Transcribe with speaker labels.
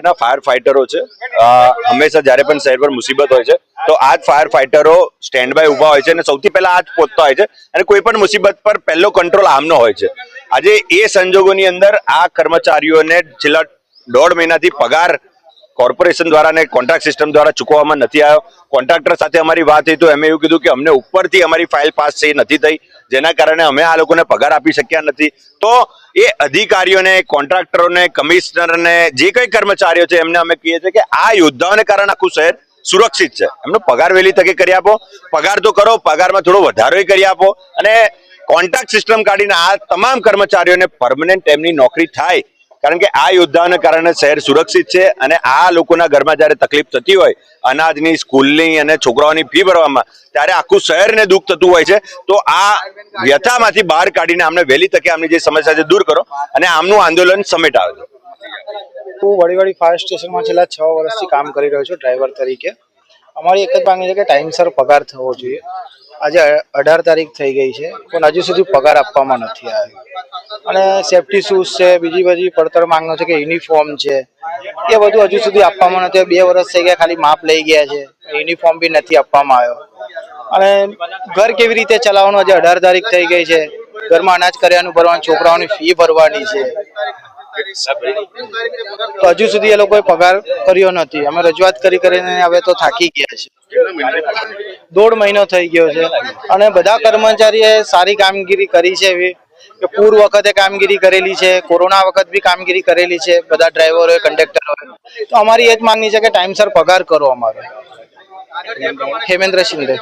Speaker 1: એના ફાયર ફાઈટરો છે. હંમેશા જ્યારે પણ શહેર પર મુસીબત હોય છે તો આ જ ફાયર ફાઈટરો સ્ટેન્ડ બાય ઊભા હોય છે અને સૌથી પહેલા આ જ પહોંચતા હોય છે અને કોઈ પણ મુસીબત પર પહેલો કંટ્રોલ આમનો હોય છે. આજે એ સંજોગોની અંદર આ કર્મચારીઓને છેલ્લા 1.5 મહિનાથી પગાર કોર્પોરેશન દ્વારા અને કોન્ટ્રાક્ટ સિસ્ટમ દ્વારા ચૂકવવામાં નથી આવ્યો. કોન્ટ્રાક્ટર સાથે અમારી વાત થઈ તો એમણે એવું કીધું કે અમને ઉપરથી અમારી ફાઇલ પાસ થઈ નથી થઈ, જેના કારણે અમે આ લોકોને પગાર આપી શક્યા નથી. તો એ અધિકારીઓને, કોન્ટ્રાક્ટરોને, કમિશનરને, જે કઈ કર્મચારીઓ છે એમને અમે કહીએ છીએ કે આ યોદ્ધાઓને કારણે આખું શહેર સુરક્ષિત છે. એમનો પગાર વહેલી તકે કરી આપો, પગાર તો કરો, પગારમાં થોડો વધારો કરી આપો અને કોન્ટ્રાક્ટ સિસ્ટમ કાઢીને આ તમામ કર્મચારીઓને પરમનન્ટ એમની નોકરી થાય. કારણ કે આ યોદ્ધાઓને કારણે શહેર સુરક્ષિત છે અને આ લોકોના ઘરમાં જ્યારે તકલીફ થતી હોય અનાજની, સ્કૂલની અને છોકરાઓની ફી ભરવામાં, ત્યારે આખું શહેરને દુઃખ થતું હોય છે. તો આ વ્યથામાંથી બહાર કાઢીને અમને વહેલી તકે આમની જે સમસ્યા છે દૂર કરો અને આમનું આંદોલન સમેટાવે.
Speaker 2: હું વડીવાડી ફાયર સ્ટેશનમાં છેલ્લા 6 વર્ષથી કામ કરી રહ્યો છું ડ્રાઈવર તરીકે. અમારી એક જ માંગણી છે કે ટાઈમસર પગાર થવો જોઈએ. આજે 18 તારીખ થઈ ગઈ છે પણ હજુ સુધી પગાર આપવામાં નથી આવ્યો. અને સેફટી શૂઝ છે, બીજી બધી પડતર માંગણીઓ છે કે યુનિફોર્મ છે, એ બધું હજુ સુધી આપવામાં નથી. 2 વર્ષ થઈ ગયા, ખાલી માપ લઈ ગયા છે, યુનિફોર્મ બી નથી આપવામાં આવ્યો. અને ઘર કેવી રીતે ચલાવવાનું? આજે 18 તારીખ થઈ ગઈ છે, ઘરમાં અનાજ કરિયાણું ભરવાનું, છોકરાઓની ફી ભરવાની છે, તો હજુ સુધી એ લોકોએ પગાર કર્યો નથી. અમે રજૂઆત કરીને હવે તો થાકી ગયા છે. 1.5 મહિનો થઈ ગયો છે અને બધા કર્મચારીએ સારી કામગીરી કરી છે. એવી કે પૂર વખતે કામગીરી કરેલી છે, કોરોના વખત બી કામગીરી કરેલી છે, બધા ડ્રાઈવરોએ, કંડક્ટરોએ. તો અમારી એ જ માંગણી છે કે ટાઈમસર પગાર કરો અમારો. હેમેન્દ્ર શિંદે.